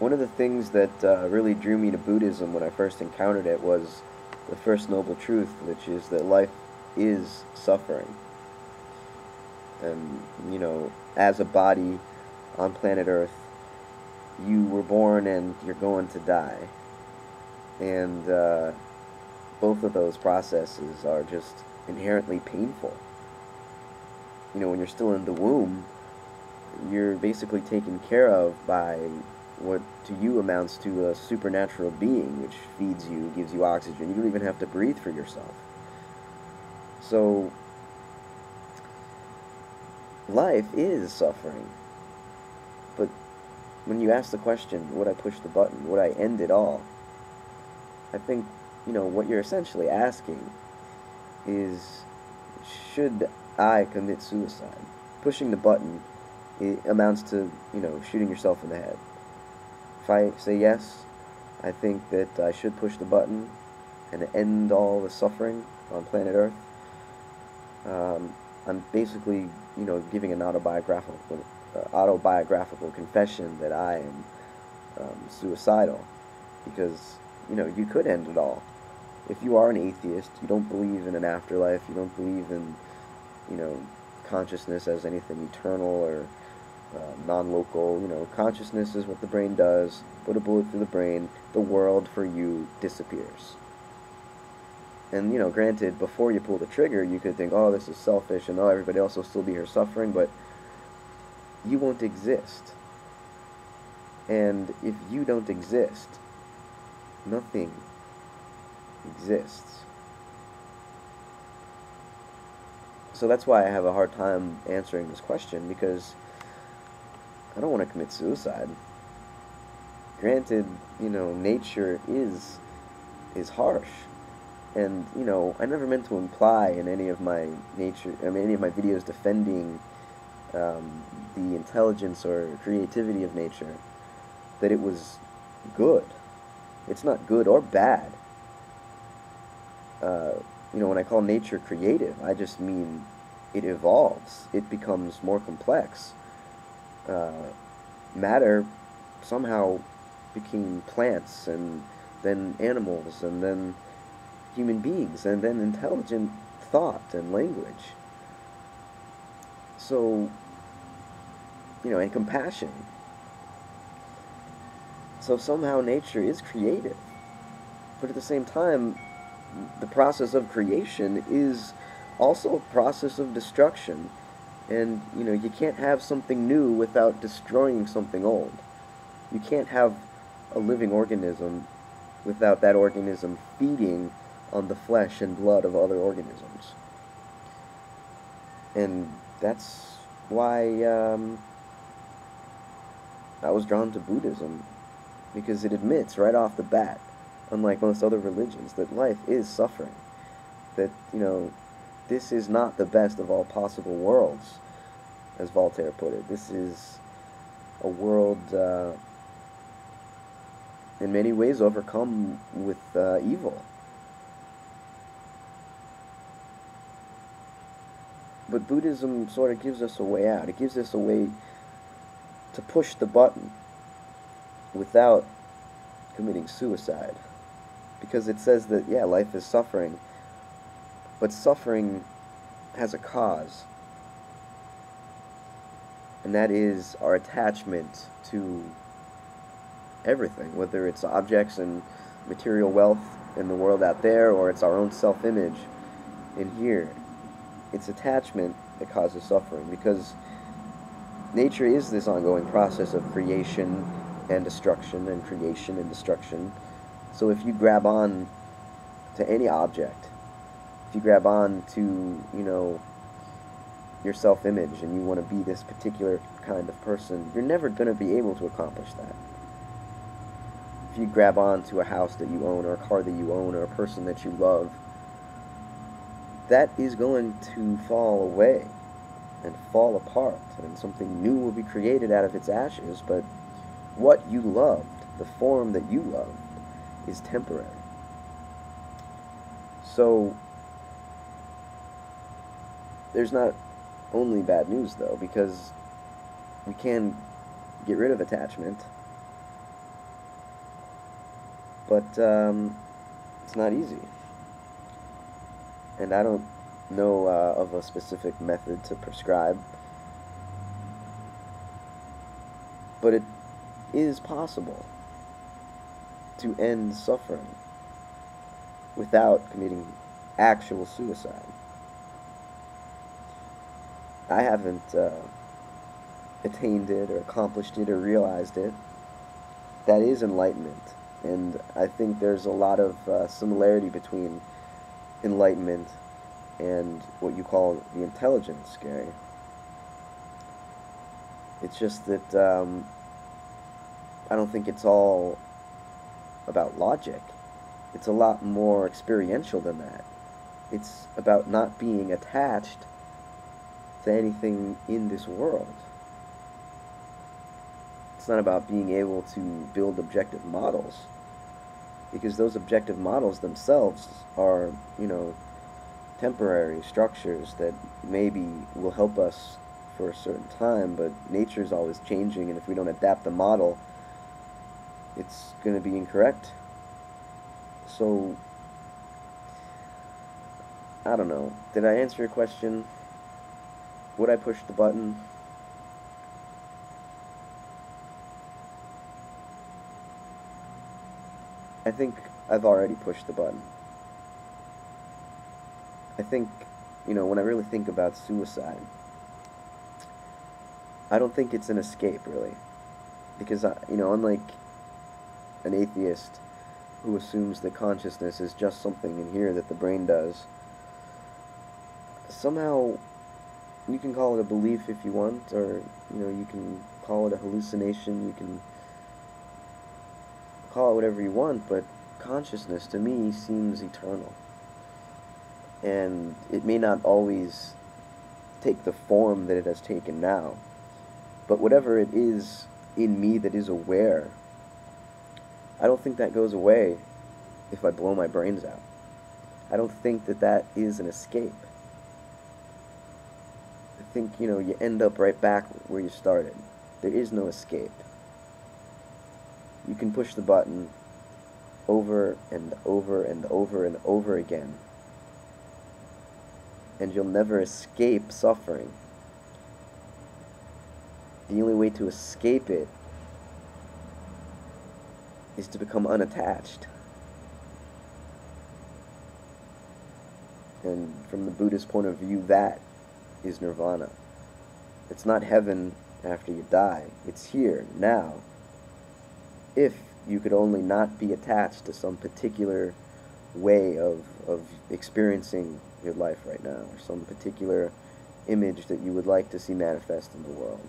One of the things that really drew me to Buddhism when I first encountered it was the first noble truth, which is that life is suffering. And, as a body on planet Earth, you were born and you're going to die. And both of those processes are just inherently painful. When you're still in the womb, you're basically taken care of by what to you amounts to a supernatural being which feeds you, gives you oxygen. You don't even have to breathe for yourself. So, life is suffering. But when you ask the question, would I push the button? Would I end it all? I think, what you're essentially asking is, should I commit suicide? Pushing the button, it amounts to, shooting yourself in the head. If I say yes, I think that I should push the button and end all the suffering on planet Earth. I'm basically, giving an autobiographical confession that I am suicidal, because, you could end it all. If you are an atheist, you don't believe in an afterlife, you don't believe in, consciousness as anything eternal or non-local. Consciousness is what the brain does. Put a bullet through the brain, the world for you disappears. And, granted, before you pull the trigger, you could think, oh, this is selfish, and oh, everybody else will still be here suffering, but you won't exist. And if you don't exist, nothing exists. So that's why I have a hard time answering this question, because I don't want to commit suicide. Granted, nature is harsh. And, I never meant to imply in any of my any of my videos defending the intelligence or creativity of nature that it was good. It's not good or bad. When I call nature creative, I just mean it evolves. It becomes more complex. Matter somehow became plants, and then animals, and then human beings, and then intelligent thought and language. So, and compassion. So somehow nature is creative. But at the same time, the process of creation is also a process of destruction. And, you can't have something new without destroying something old. You can't have a living organism without that organism feeding on the flesh and blood of other organisms. And that's why I was drawn to Buddhism, because it admits right off the bat, unlike most other religions, that life is suffering. That, this is not the best of all possible worlds, as Voltaire put it. This is a world in many ways overcome with evil. But Buddhism sort of gives us a way out. It gives us a way to push the button without committing suicide. Because it says that, yeah, life is suffering, but suffering has a cause. And that is our attachment to everything, whether it's objects and material wealth in the world out there, or it's our own self-image in here. It's attachment that causes suffering, because nature is this ongoing process of creation and destruction, and creation and destruction. So if you grab on to any object, if you grab on to, your self-image, and you want to be this particular kind of person, you're never going to be able to accomplish that. If you grab on to a house that you own, or a car that you own, or a person that you love, that is going to fall away and fall apart, and something new will be created out of its ashes. But what you loved, the form that you loved, is temporary. So there's not only bad news, though, because we can get rid of attachment, But it's not easy. And I don't know of a specific method to prescribe. But it is possible to end suffering without committing actual suicide. I haven't attained it or accomplished it or realized it. That is enlightenment. And I think there's a lot of similarity between enlightenment and what you call the intelligence, Gary. It's just that I don't think it's all about logic. It's a lot more experiential than that. It's about not being attached to anything in this world. It's not about being able to build objective models, because those objective models themselves are, temporary structures that maybe will help us for a certain time, but nature is always changing, and if we don't adapt the model, it's going to be incorrect. So, I don't know. Did I answer your question? Would I push the button? I think I've already pushed the button. I think, when I really think about suicide, I don't think it's an escape, really. Because, unlike an atheist who assumes that consciousness is just something in here that the brain does, somehow, you can call it a belief if you want, or, you can call it a hallucination, you can call it whatever you want, but consciousness, to me, seems eternal. And it may not always take the form that it has taken now, but whatever it is in me that is aware, I don't think that goes away if I blow my brains out. I don't think that that is an escape. I think, you end up right back where you started. There is no escape. You can push the button over and over and over and over again, and you'll never escape suffering. The only way to escape it is to become unattached. And from the Buddhist point of view, that is nirvana. It's not heaven after you die. It's here, now. If you could only not be attached to some particular way of experiencing your life right now, or some particular image that you would like to see manifest in the world.